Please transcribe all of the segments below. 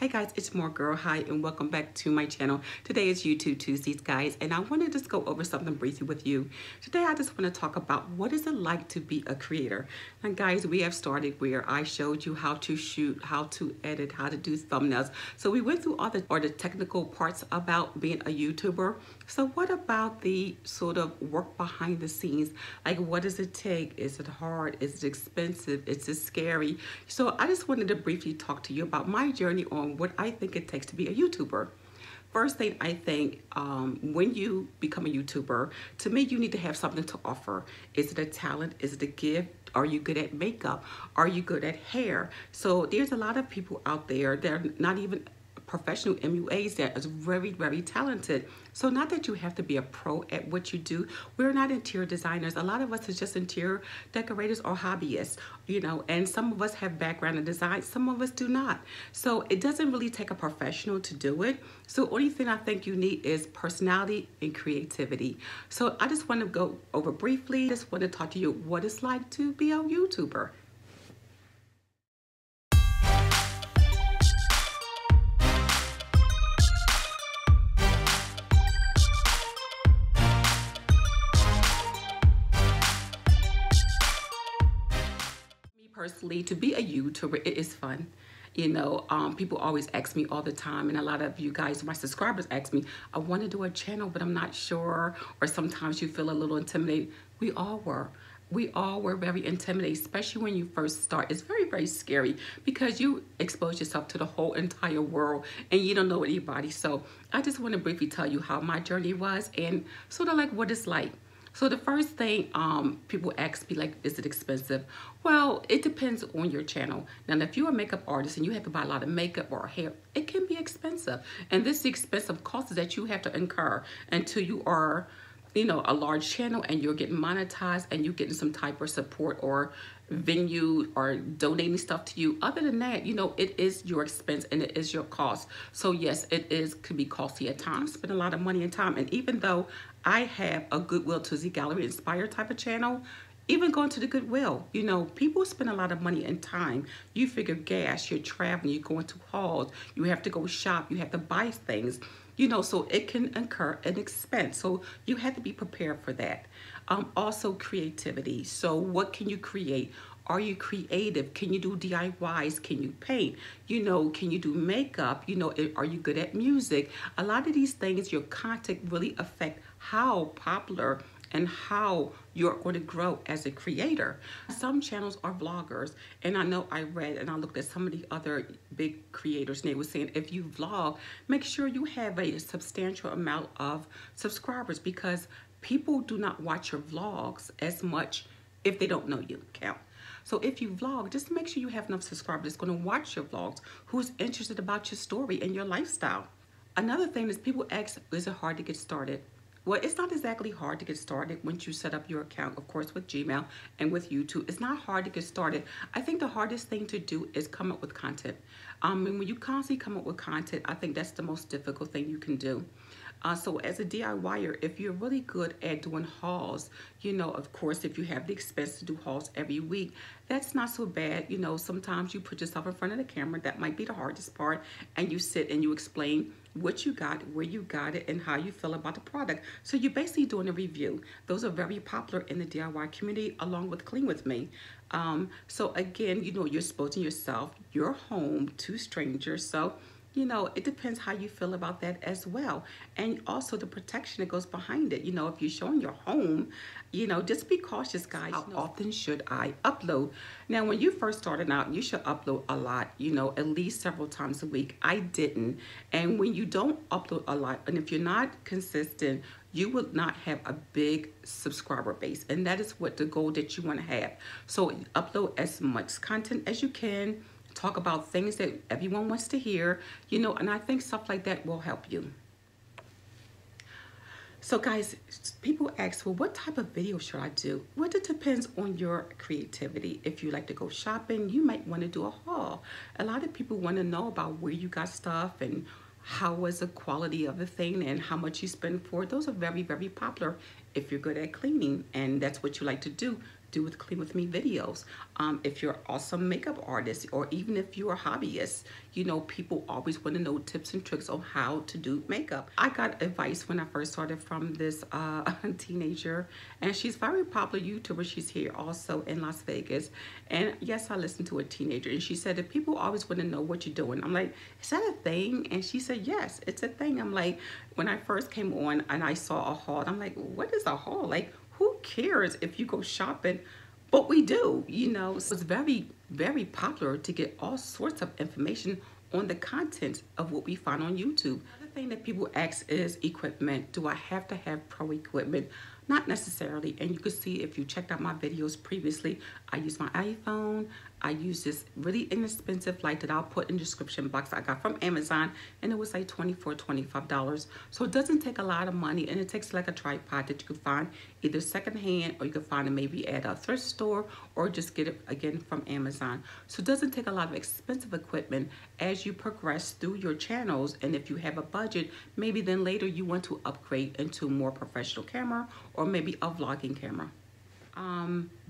Hi guys, it's Mooregirl. Hi and welcome back to my channel. Today is YouTube Tuesdays, guys, and I want to just go over something briefly with you. Today I just want to talk about what is it like to be a creator. And guys, we have started where I showed you how to shoot, how to edit, how to do thumbnails. So we went through all the technical parts about being a YouTuber. So what about the sort of work behind the scenes? Like, what does it take? Is it hard? Is it expensive? Is it scary? So I just wanted to briefly talk to you about my journey on what I think it takes to be a YouTuber. First thing, I think when you become a YouTuber, to me, you need to have something to offer. Is it a talent? Is it a gift? Are you good at makeup? Are you good at hair? So there's a lot of people out there that are not even professional MUAs that is very, very talented. So not that you have to be a pro at what you do. We're not interior designers. A lot of us is just interior decorators or hobbyists, you know, and some of us have background in design, some of us do not. So it doesn't really take a professional to do it. So only thing I think you need is personality and creativity. So I just want to go over briefly, just want to talk to you what it's like to be a YouTuber. Personally, to be a YouTuber, it is fun. You know, people always ask me all the time, and a lot of you guys, my subscribers, ask me, I want to do a channel, but I'm not sure, or sometimes you feel a little intimidated. We all were. We all were very intimidated, especially when you first start. It's very, very scary because you expose yourself to the whole entire world and you don't know anybody. So I just want to briefly tell you how my journey was and sort of like what it's like. So the first thing people ask me, like, is it expensive? Well, it depends on your channel. Now, if you're a makeup artist and you have to buy a lot of makeup or hair, it can be expensive. And this is the expensive costs that you have to incur until you are, you know, a large channel and you're getting monetized and you're getting some type of support or venue or donating stuff to you. Other than that, you know, it is your expense and it is your cost. So yes, it could be costly at times. Spend a lot of money and time. And even though I have a Goodwill to Z Gallery Inspire type of channel, even going to the Goodwill, you know, people spend a lot of money and time. You figure gas, you're traveling, you're going to halls, you have to go shop, you have to buy things, you know, so it can incur an expense. So you have to be prepared for that. Also creativity. So what can you create? Are you creative? Can you do DIYs? Can you paint? You know, can you do makeup? You know, are you good at music? A lot of these things, your content really affect how popular and how you're going to grow as a creator. Some channels are vloggers, and I know I read and I looked at some of the other big creators, and they were saying if you vlog, make sure you have a substantial amount of subscribers because people do not watch your vlogs as much if they don't know you. Count. So if you vlog, just make sure you have enough subscribers that's going to watch your vlogs, who's interested about your story and your lifestyle. Another thing is people ask, is it hard to get started? Well, it's not exactly hard to get started once you set up your account, of course, with Gmail and with YouTube. It's not hard to get started. I think the hardest thing to do is come up with content. And when you constantly come up with content, I think that's the most difficult thing you can do. So as a DIYer, if you're really good at doing hauls, you know, of course, if you have the expense to do hauls every week, that's not so bad. You know, sometimes you put yourself in front of the camera. That might be the hardest part. And you sit and you explain what you got, where you got it, and how you feel about the product. So you're basically doing a review. Those are very popular in the DIY community, along with Clean With Me. So again, you know, you're exposing yourself, your home to strangers. So you know, it depends how you feel about that as well. And also the protection that goes behind it. You know, if you're showing your home, you know, just be cautious, guys. How often should I upload? Now, when you first started out, you should upload a lot, you know, at least several times a week. I didn't. And when you don't upload a lot, and if you're not consistent, you will not have a big subscriber base. And that is what the goal that you want to have. So upload as much content as you can. Talk about things that everyone wants to hear, you know, and I think stuff like that will help you. So guys, people ask, well, what type of video should I do? Well, it depends on your creativity. If you like to go shopping, you might want to do a haul. A lot of people want to know about where you got stuff and how was the quality of the thing and how much you spend for it. Those are very, very popular if you're good at cleaning and that's what you like to do. do with Clean With Me videos. If you're also a makeup artist, or even if you're a hobbyist, you know, people always want to know tips and tricks on how to do makeup. I got advice when I first started from this teenager, and she's a very popular YouTuber. She's here also in Las Vegas. And yes, I listened to a teenager, and she said that people always want to know what you're doing. I'm like, is that a thing? And she said, yes, it's a thing. I'm like, when I first came on and I saw a haul, I'm like, what is a haul? Like, who cares if you go shopping? But we do, you know. So it's very, very popular to get all sorts of information on the content of what we find on YouTube. Another thing that people ask is equipment. Do I have to have pro equipment? Not necessarily. And you can see if you checked out my videos previously, I use my iPhone. I use this really inexpensive light that I'll put in the description box I got from Amazon, and it was like $24, $25. So it doesn't take a lot of money, and it takes like a tripod that you can find either secondhand, or you can find it maybe at a thrift store, or just get it again from Amazon. So it doesn't take a lot of expensive equipment as you progress through your channels. And if you have a budget, maybe then later you want to upgrade into more professional camera, or maybe a vlogging camera.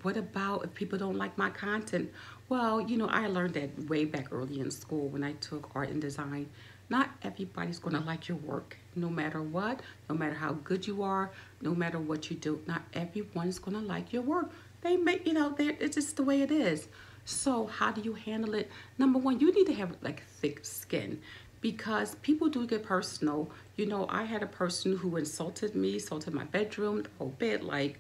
What about if people don't like my content? Well, you know, I learned that way back early in school when I took art and design. Not everybody's going to like your work, no matter what, no matter how good you are, no matter what you do. Not everyone's going to like your work. They make, you know, it's just the way it is. So how do you handle it? Number one, you need to have like thick skin, because people do get personal. You know, I had a person who insulted me, insulted my bedroom, the whole bed, like,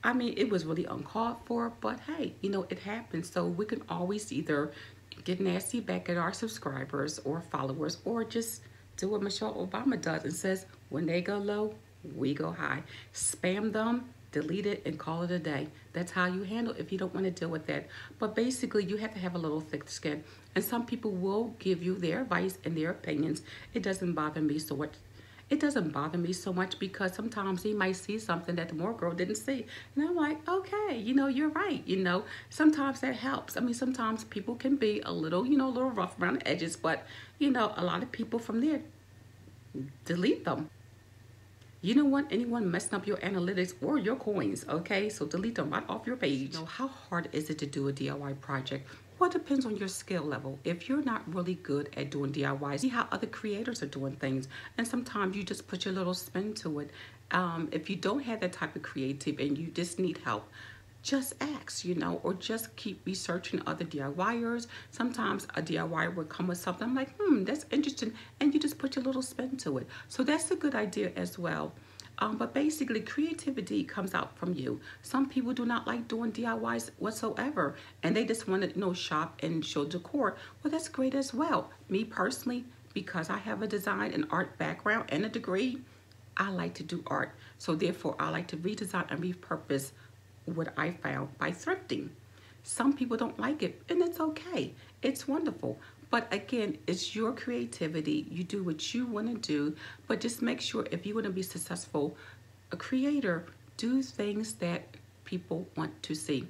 I mean, it was really uncalled for, but hey, you know, it happens. So we can always either get nasty back at our subscribers or followers, or just do what Michelle Obama does and says, when they go low, we go high. Spam them, delete it, and call it a day. That's how you handle it if you don't want to deal with that. But basically, you have to have a little thick skin. And some people will give you their advice and their opinions. It doesn't bother me so much. It doesn't bother me so much, because sometimes he might see something that the Mooregirl didn't see. And I'm like, okay, you know, you're right. You know, sometimes that helps. I mean, sometimes people can be a little, you know, a little rough around the edges, but, you know, a lot of people from there, delete them. You don't want anyone messing up your analytics or your coins, okay? So delete them right off your page. You know, how hard is it to do a DIY project? Well, it depends on your skill level. If you're not really good at doing DIYs, see how other creators are doing things. And sometimes you just put your little spin to it. If you don't have that type of creative and you just need help, just ask, you know, or just keep researching other DIYers. Sometimes a DIY will come with something, I'm like, that's interesting, and you just put your little spin to it. So that's a good idea as well. But basically, creativity comes out from you. Some people do not like doing DIYs whatsoever, and they just want to, you know, shop and show decor. Well, that's great as well. Me personally, because I have a design and art background and a degree, I like to do art. So therefore, I like to redesign and repurpose what I found by thrifting. Some people don't like it, and it's okay. It's wonderful. But again, it's your creativity. You do what you want to do, but just make sure if you want to be successful, a creator, do things that people want to see.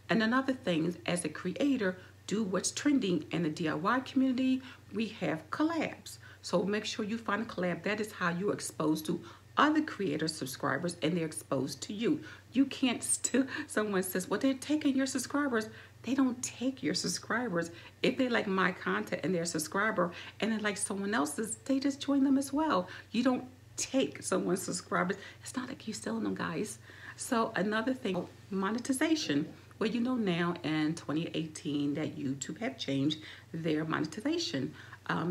And another thing, as a creator, do what's trending in the DIY community. We have collabs. So make sure you find a collab. That is how you're exposed to other creator subscribers, and they're exposed to you. You can't still, someone says, well, they're taking your subscribers. They don't take your subscribers. If they like my content and they're a subscriber and they like someone else's, they just join them as well. You don't take someone's subscribers. It's not like you're stealing them, guys. So another thing, monetization. Well, you know now in 2018 that YouTube have changed their monetization.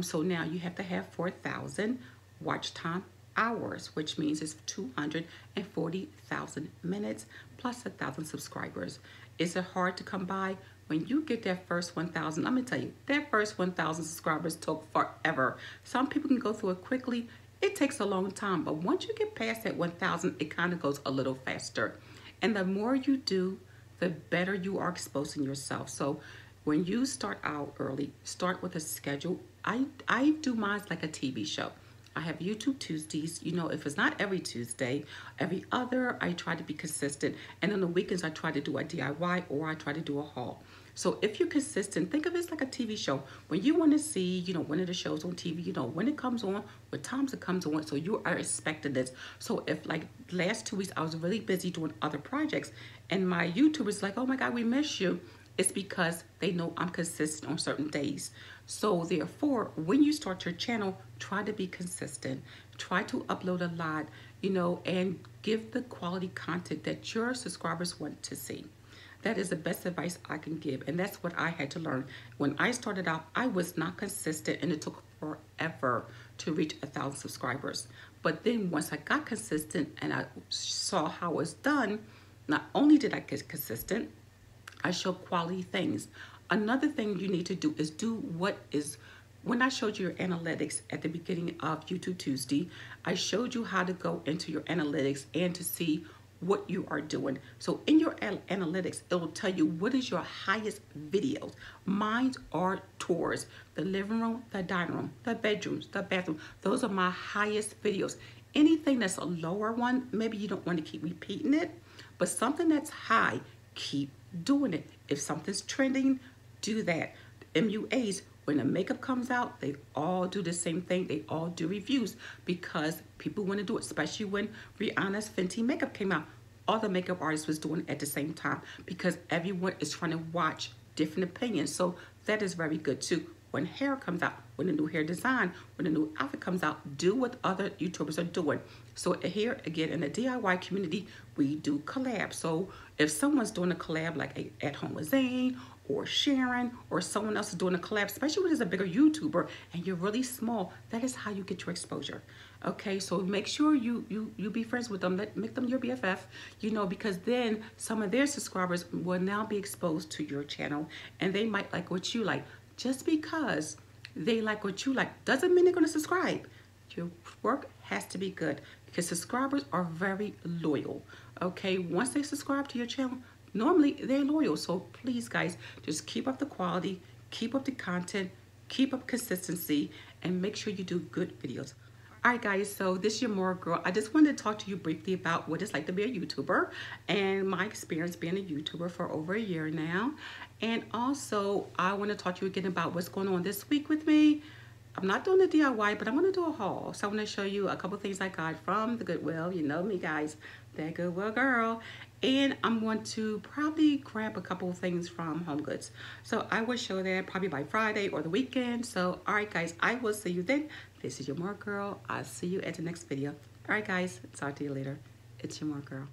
So now you have to have 4,000 watch time hours, which means it's 240,000 minutes plus 1,000 subscribers. Is it hard to come by? When you get that first 1,000, let me tell you, that first 1,000 subscribers took forever. Some people can go through it quickly. It takes a long time, but once you get past that 1,000, it kind of goes a little faster. And the more you do, the better you are exposing yourself. So when you start out early, start with a schedule. I do mine like a TV show. I have YouTube Tuesdays. You know, if it's not every Tuesday, every other, I try to be consistent. And on the weekends, I try to do a DIY or I try to do a haul. So if you're consistent, think of it as like a TV show. When you want to see, one of the shows on TV, when it comes on, what times it comes on, so you are expecting this. So if like last 2 weeks, I was really busy doing other projects and my YouTubers like, oh my God, we miss you. It's because they know I'm consistent on certain days. So therefore, when you start your channel, try to be consistent. Try to upload a lot, and give the quality content that your subscribers want to see. That is the best advice I can give. And that's what I had to learn. When I started out, I was not consistent and it took forever to reach 1,000 subscribers. But then once I got consistent and I saw how it was done, not only did I get consistent, I show quality things. Another thing you need to do is when I showed you your analytics at the beginning of YouTube Tuesday, I showed you how to go into your analytics and to see what you are doing. So in your analytics, it will tell you what is your highest videos. Mine are tours, the living room, the dining room, the bedrooms, the bathroom. Those are my highest videos. Anything that's a lower one, maybe you don't want to keep repeating it, but something that's high, keep doing it. If something's trending, do that. MUAs, when the makeup comes out, they all do the same thing. They all do reviews because people want to do it, especially when Rihanna's Fenty makeup came out. All the makeup artists was doing it at the same time because everyone is trying to watch different opinions. So that is very good too. When hair comes out, when a new hair design, when a new outfit comes out, do what other YouTubers are doing. So here again, in the DIY community, we do collabs. So if someone's doing a collab like At Home with Zane or Sharon or someone else is doing a collab, especially when it's a bigger YouTuber and you're really small, that is how you get your exposure. Okay, so make sure you be friends with them. Make them your BFF, because then some of their subscribers will now be exposed to your channel and they might like what you like. Just because they like what you like doesn't mean they're going to subscribe. Your work has to be good because subscribers are very loyal. Okay, once they subscribe to your channel, normally they're loyal. So please, guys, just keep up the quality, keep up the content, keep up consistency, and make sure you do good videos. All right, guys, so this is your Mooregirl. I just wanted to talk to you briefly about what it's like to be a YouTuber and my experience being a YouTuber for over a year now. And also, I want to talk to you again about what's going on this week with me. I'm not doing the DIY, but I'm going to do a haul. So I want to show you a couple things I got from the Goodwill. You know me, guys, that Goodwill girl. And I'm going to probably grab a couple of things from Home Goods. So I will show that probably by Friday or the weekend. So, all right, guys, I will see you then. This is your Mooregirl. I'll see you at the next video. All right, guys, talk to you later. It's your Mooregirl.